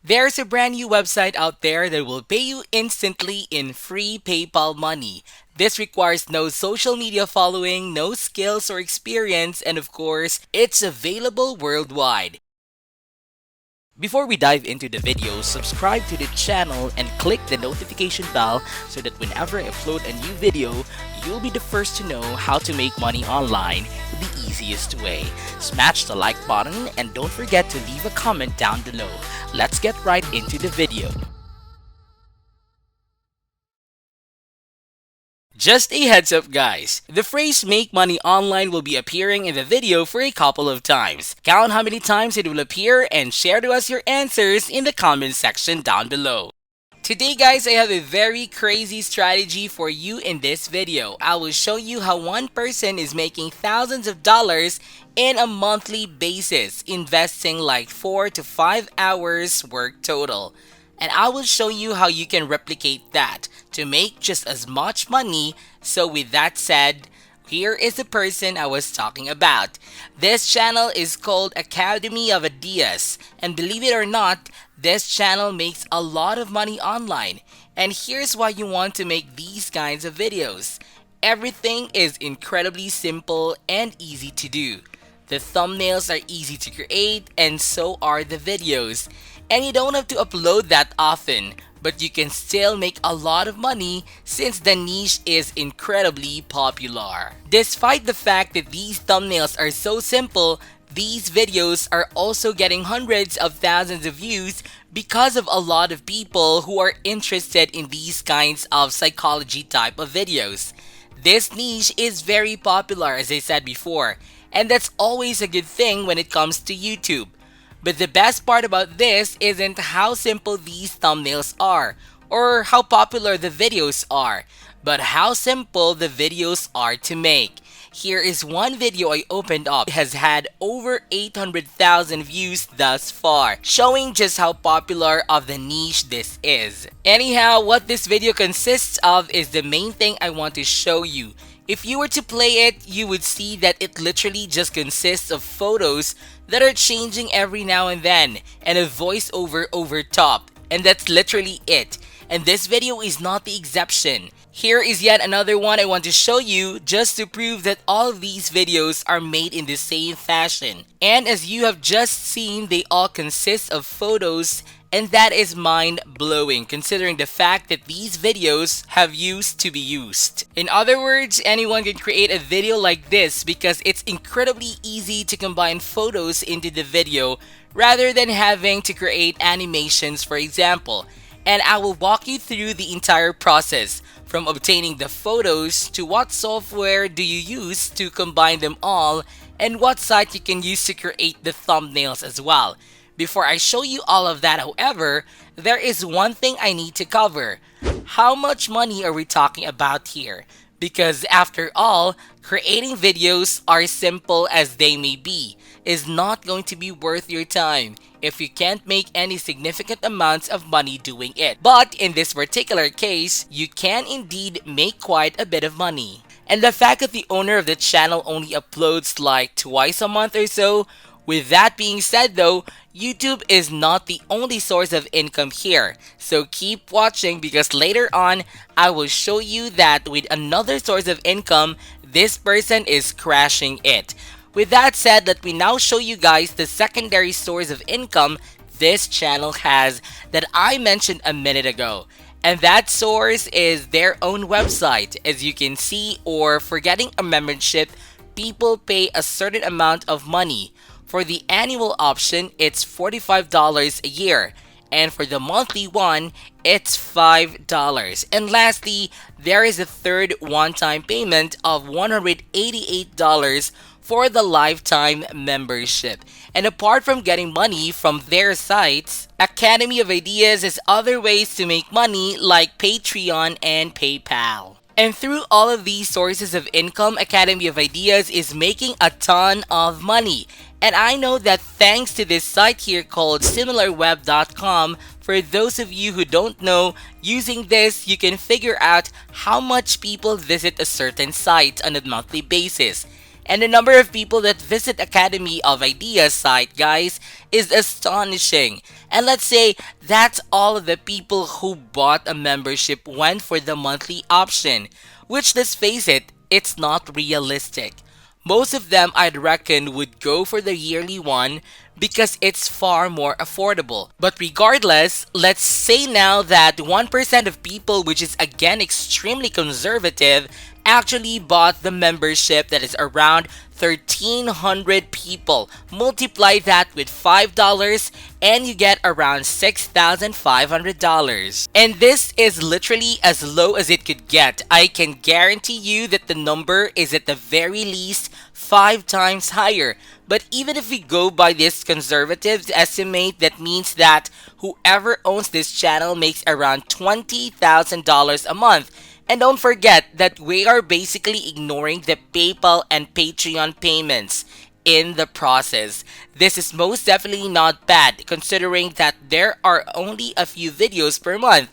There's a brand new website out there that will pay you instantly in free PayPal money. This requires no social media following, no skills or experience, and of course, it's available worldwide. Before we dive into the video, subscribe to the channel and click the notification bell so that whenever I upload a new video, you'll be the first to know how to make money online the easiest way. Smash the like button and don't forget to leave a comment down below. Let's get right into the video. Just a heads up guys, the phrase make money online will be appearing in the video for a couple of times. Count how many times it will appear and share to us your answers in the comment section down below. Today guys, I have a very crazy strategy for you in this video. I will show you how one person is making thousands of dollars in a monthly basis, investing like 4 to 5 hours work total. And I will show you how you can replicate that to make just as much money. So with that said, here is the person I was talking about. This channel is called Academy of Ideas, and believe it or not, this channel makes a lot of money online. And here's why you want to make these kinds of videos. Everything is incredibly simple and easy to do. The thumbnails are easy to create and so are the videos. And you don't have to upload that often, but you can still make a lot of money since the niche is incredibly popular. Despite the fact that these thumbnails are so simple, these videos are also getting hundreds of thousands of views because of a lot of people who are interested in these kinds of psychology type of videos. This niche is very popular, as I said before, and that's always a good thing when it comes to YouTube. But the best part about this isn't how simple these thumbnails are or how popular the videos are, but how simple the videos are to make. Here is one video I opened up. It has had over 800,000 views thus far, showing just how popular of the niche this is. Anyhow, what this video consists of is the main thing I want to show you. If you were to play it, you would see that it literally just consists of photos that are changing every now and then and a voiceover over top. And that's literally it. And this video is not the exception. Here is yet another one I want to show you just to prove that all of these videos are made in the same fashion. And as you have just seen, they all consist of photos, and that is mind-blowing considering the fact that these videos have used to be used. In other words, anyone can create a video like this because it's incredibly easy to combine photos into the video rather than having to create animations, for example. And I will walk you through the entire process from obtaining the photos to what software do you use to combine them all and what site you can use to create the thumbnails as well. Before I show you all of that, however, there is one thing I need to cover. How much money are we talking about here? Because after all, creating videos, are simple as they may be, is not going to be worth your time if you can't make any significant amounts of money doing it. But in this particular case, you can indeed make quite a bit of money. And the fact that the owner of the channel only uploads like twice a month or so, with that being said though, YouTube is not the only source of income here. So keep watching because later on, I will show you that with another source of income, this person is crashing it. With that said, let me now show you guys the secondary source of income this channel has that I mentioned a minute ago. And that source is their own website. As you can see, or for getting a membership, people pay a certain amount of money. For the annual option, it's $45 a year. And for the monthly one, it's $5. And lastly, there is a third one-time payment of $188 for the lifetime membership. And apart from getting money from their sites, Academy of Ideas has other ways to make money like Patreon and PayPal. And through all of these sources of income, Academy of Ideas is making a ton of money. And I know that thanks to this site here called similarweb.com, for those of you who don't know, using this you can figure out how much people visit a certain site on a monthly basis. And the number of people that visit Academy of Ideas site, guys, is astonishing. And let's say that's all of the people who bought a membership went for the monthly option, which, let's face it, it's not realistic. Most of them, I'd reckon, would go for the yearly one because it's far more affordable. But regardless, let's say now that 1% of people, which is again extremely conservative, actually bought the membership that is around 1,300 people. Multiply that with $5 and you get around $6,500. And this is literally as low as it could get. I can guarantee you that the number is at the very least 5 times higher. But even if we go by this conservative estimate, that means that whoever owns this channel makes around $20,000 a month. And don't forget that we are basically ignoring the PayPal and Patreon payments in the process. This is most definitely not bad considering that there are only a few videos per month.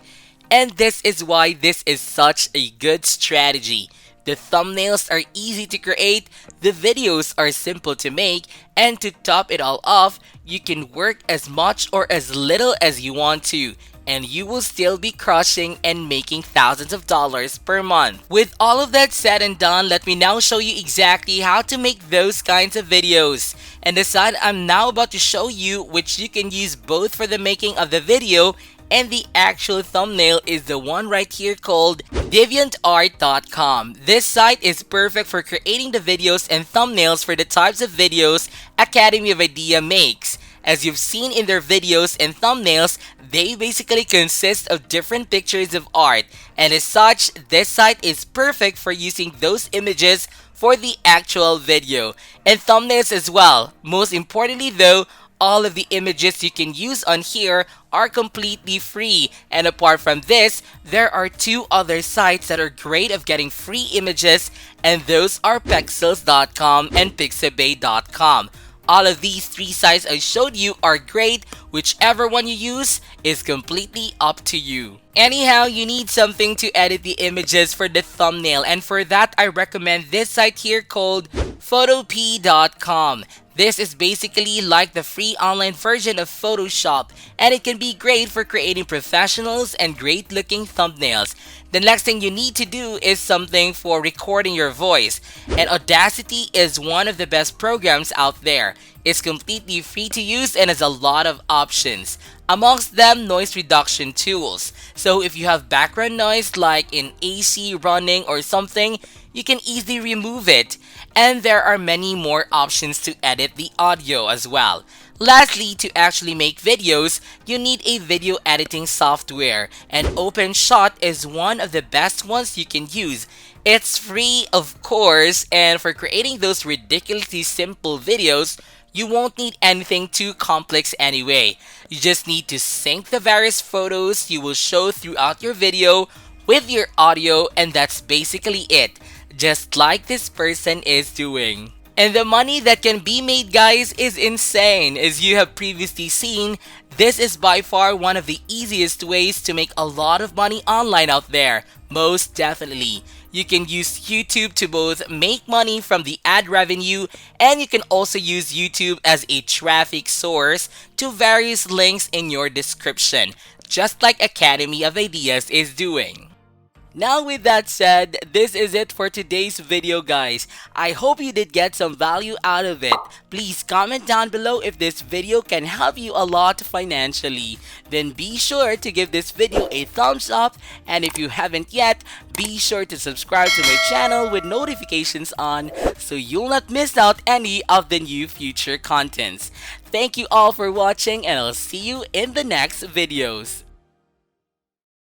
And this is why this is such a good strategy. The thumbnails are easy to create, the videos are simple to make, and to top it all off, you can work as much or as little as you want to, and you will still be crushing and making thousands of dollars per month. With all of that said and done, let me now show you exactly how to make those kinds of videos. And the side I'm now about to show you, which you can use both for the making of the video and the actual thumbnail, is the one right here called DeviantArt.com. This site is perfect for creating the videos and thumbnails for the types of videos Academy of Idea makes. As you've seen in their videos and thumbnails, they basically consist of different pictures of art, and as such, this site is perfect for using those images for the actual video and thumbnails as well. Most importantly though, all of the images you can use on here are completely free. And apart from this, there are 2 other sites that are great of getting free images, and those are Pexels.com and Pixabay.com. All of these 3 sites I showed you are great. Whichever one you use is completely up to you. Anyhow, you need something to edit the images for the thumbnail, and for that I recommend this site here called Photopea.com. This is basically like the free online version of Photoshop, and it can be great for creating professionals and great looking thumbnails. The next thing you need to do is something for recording your voice, and Audacity is one of the best programs out there. It's completely free to use and has a lot of options. Amongst them, noise reduction tools. So if you have background noise like in AC running or something, you can easily remove it. And there are many more options to edit the audio as well. Lastly, to actually make videos, you need a video editing software, and OpenShot is one of the best ones you can use. It's free, of course, and for creating those ridiculously simple videos, you won't need anything too complex anyway. You just need to sync the various photos you will show throughout your video with your audio, and that's basically it. Just like this person is doing. And the money that can be made, guys, is insane. As you have previously seen, this is by far one of the easiest ways to make a lot of money online out there. Most definitely. You can use YouTube to both make money from the ad revenue, and you can also use YouTube as a traffic source to various links in your description, just like Academy of Ideas is doing. Now with that said, this is it for today's video, guys. I hope you did get some value out of it. Please comment down below if this video can help you a lot financially. Then be sure to give this video a thumbs up, and if you haven't yet, be sure to subscribe to my channel with notifications on so you'll not miss out any of the new future contents. Thank you all for watching, and I'll see you in the next videos.